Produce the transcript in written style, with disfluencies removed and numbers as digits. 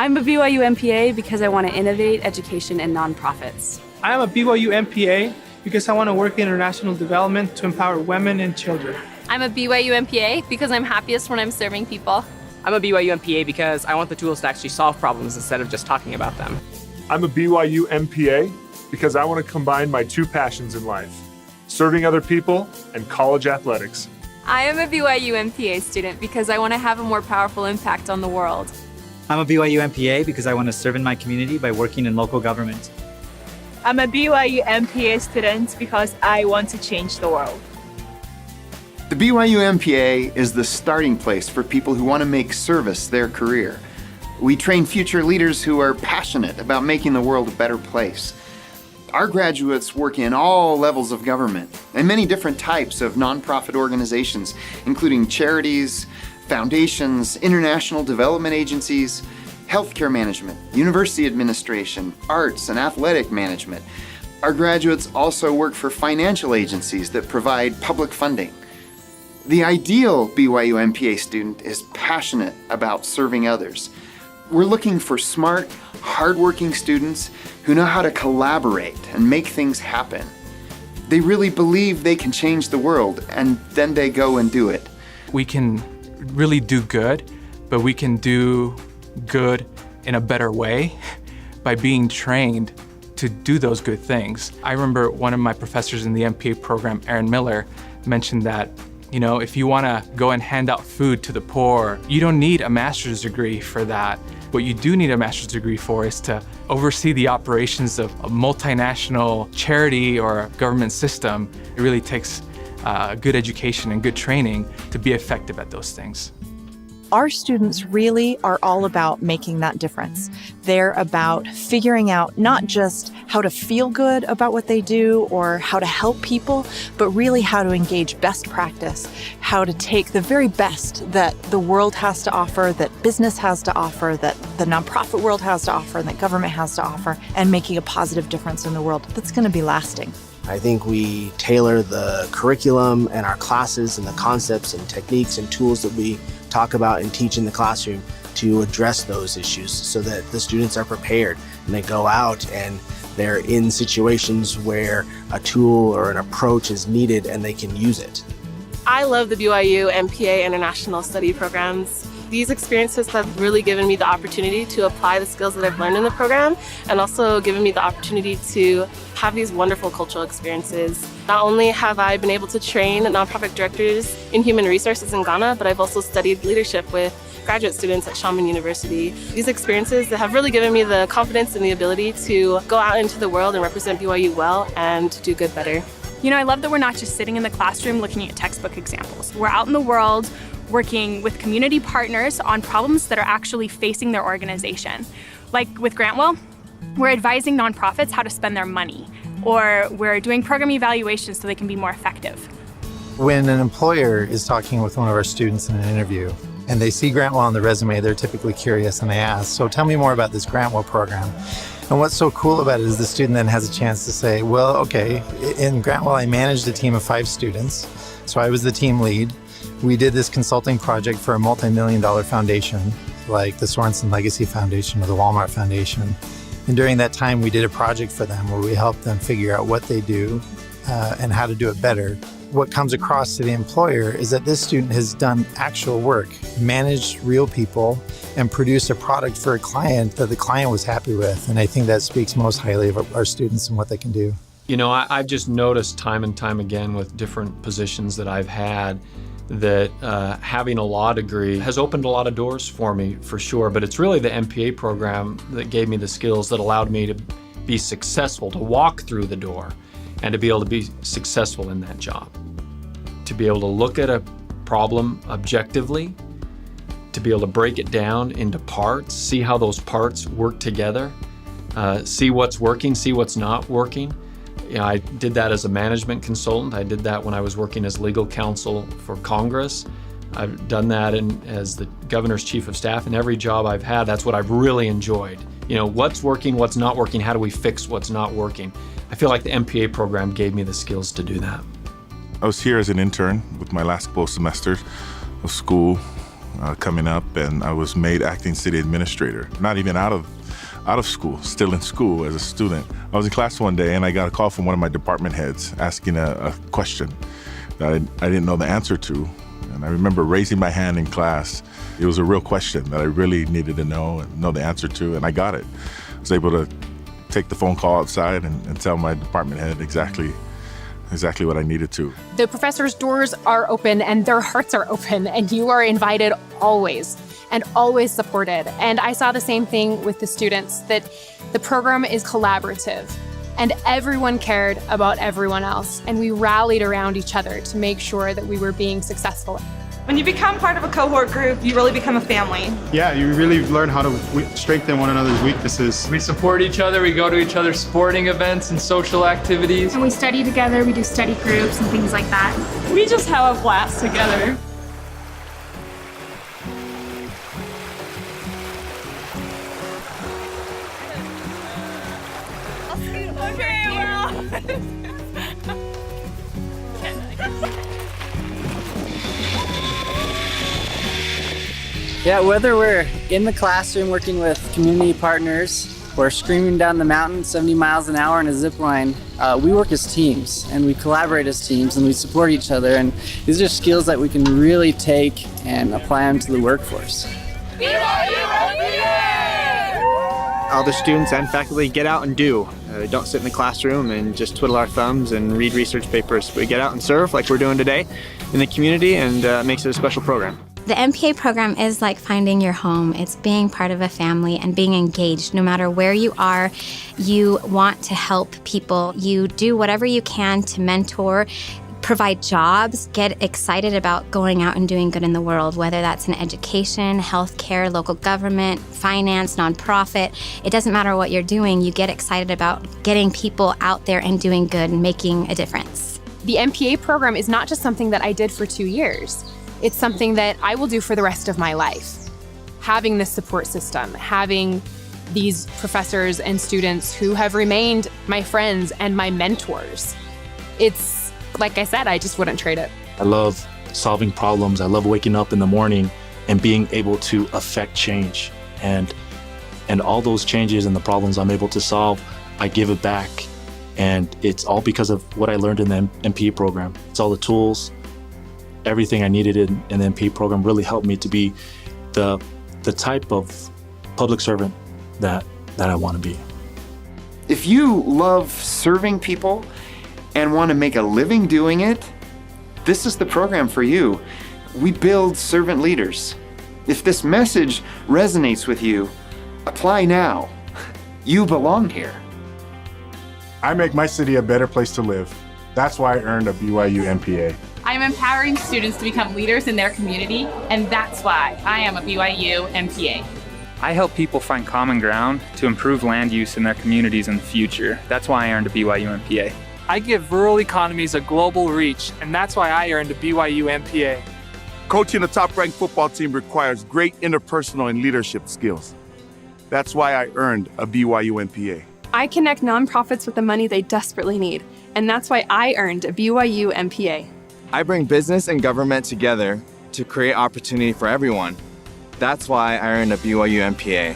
I'm a BYU MPA because I want to innovate education and nonprofits. I am a BYU MPA because I want to work in international development to empower women and children. I'm a BYU MPA because I'm happiest when I'm serving people. I'm a BYU MPA because I want the tools to actually solve problems instead of just talking about them. I'm a BYU MPA because I want to combine my two passions in life, serving other people and college athletics. I am a BYU MPA student because I want to have a more powerful impact on the world. I'm a BYU MPA because I want to serve in my community by working in local government. I'm a BYU MPA student because I want to change the world. The BYU MPA is the starting place for people who want to make service their career. We train future leaders who are passionate about making the world a better place. Our graduates work in all levels of government and many different types of nonprofit organizations, including charities, foundations, international development agencies, healthcare management, university administration, arts and athletic management. Our graduates also work for financial agencies that provide public funding. The ideal BYU MPA student is passionate about serving others. We're looking for smart, hardworking students who know how to collaborate and make things happen. They really believe they can change the world, and then they go and do it. We can really do good, but we can do good in a better way by being trained to do those good things. I remember one of my professors in the MPA program, Aaron Miller, mentioned that if you want to go and hand out food to the poor, you don't need a master's degree for that. What you do need a master's degree for is to oversee the operations of a multinational charity or a government system. It really takes good education and good training to be effective at those things. Our students really are all about making that difference. They're about figuring out not just how to feel good about what they do or how to help people, but really how to engage best practice, how to take the very best that the world has to offer, that business has to offer, that the nonprofit world has to offer, and that government has to offer, and making a positive difference in the world that's going to be lasting. I think we tailor the curriculum and our classes and the concepts and techniques and tools that we talk about and teach in the classroom to address those issues so that the students are prepared and they go out and they're in situations where a tool or an approach is needed and they can use it. I love the BYU MPA International Study programs. These experiences have really given me the opportunity to apply the skills that I've learned in the program and also given me the opportunity to have these wonderful cultural experiences. Not only have I been able to train nonprofit directors in human resources in Ghana, but I've also studied leadership with graduate students at Shaman University. These experiences have really given me the confidence and the ability to go out into the world and represent BYU well and do good better. I love that we're not just sitting in the classroom looking at textbook examples. We're out in the world working with community partners on problems that are actually facing their organization. Like with Grantwell, we're advising nonprofits how to spend their money, or we're doing program evaluations so they can be more effective. When an employer is talking with one of our students in an interview and they see Grantwell on the resume, they're typically curious and they ask, so tell me more about this Grantwell program. And what's so cool about it is the student then has a chance to say, well, okay, in Grantwell I managed a team of 5 students, so I was the team lead. We did this consulting project for a multi-million-dollar foundation like the Sorensen Legacy Foundation or the Walmart Foundation. And during that time, we did a project for them where we helped them figure out what they do and how to do it better. What comes across to the employer is that this student has done actual work, managed real people, and produced a product for a client that the client was happy with. And I think that speaks most highly of our students and what they can do. I've just noticed time and time again with different positions that I've had that having a law degree has opened a lot of doors for me, for sure. But it's really the MPA program that gave me the skills that allowed me to be successful, to walk through the door and to be able to be successful in that job. To be able to look at a problem objectively, to be able to break it down into parts, see how those parts work together, see what's working, see what's not working. I did that as a management consultant. I did that when I was working as legal counsel for Congress. I've done that as the governor's chief of staff. In every job I've had, that's what I've really enjoyed. What's working, what's not working, how do we fix what's not working? I feel like the MPA program gave me the skills to do that. I was here as an intern with my last full semester of school coming up, and I was made acting city administrator. Not even out of school, still in school as a student. I was in class one day and I got a call from one of my department heads asking a question that I didn't know the answer to. And I remember raising my hand in class. It was a real question that I really needed to know and know the answer to, and I got it. I was able to take the phone call outside and tell my department head exactly what I needed to. The professors' doors are open and their hearts are open, and you are invited always and always supported. And I saw the same thing with the students, that the program is collaborative and everyone cared about everyone else, and we rallied around each other to make sure that we were being successful. When you become part of a cohort group, you really become a family. Yeah, you really learn how to strengthen one another's weaknesses. We support each other, we go to each other's sporting events and social activities. And we study together, we do study groups and things like that. We just have a blast together. Yeah, whether we're in the classroom working with community partners or screaming down the mountain 70 miles an hour in a zip line, we work as teams and we collaborate as teams and we support each other, and these are skills that we can really take and apply them to the workforce. All the students and faculty get out and do. Don't sit in the classroom and just twiddle our thumbs and read research papers. We get out and serve like we're doing today in the community, and it makes it a special program. The MPA program is like finding your home. It's being part of a family and being engaged. No matter where you are, you want to help people. You do whatever you can to mentor, provide jobs, get excited about going out and doing good in the world, whether that's in education, healthcare, local government, finance, nonprofit. It doesn't matter what you're doing, you get excited about getting people out there and doing good and making a difference. The MPA program is not just something that I did for 2 years. It's something that I will do for the rest of my life. Having this support system, having these professors and students who have remained my friends and my mentors. It's, like I said, I just wouldn't trade it. I love solving problems. I love waking up in the morning and being able to affect change. And all those changes and the problems I'm able to solve, I give it back. And it's all because of what I learned in the MPA program. It's all the tools, everything I needed in the MPA program really helped me to be the type of public servant that I want to be. If you love serving people and want to make a living doing it, this is the program for you. We build servant leaders. If this message resonates with you, apply now. You belong here. I make my city a better place to live. That's why I earned a BYU MPA. I'm empowering students to become leaders in their community, and that's why I am a BYU MPA. I help people find common ground to improve land use in their communities in the future. That's why I earned a BYU MPA. I give rural economies a global reach, and that's why I earned a BYU MPA. Coaching a top-ranked football team requires great interpersonal and leadership skills. That's why I earned a BYU MPA. I connect nonprofits with the money they desperately need, and that's why I earned a BYU MPA. I bring business and government together to create opportunity for everyone. That's why I earned a BYU MPA.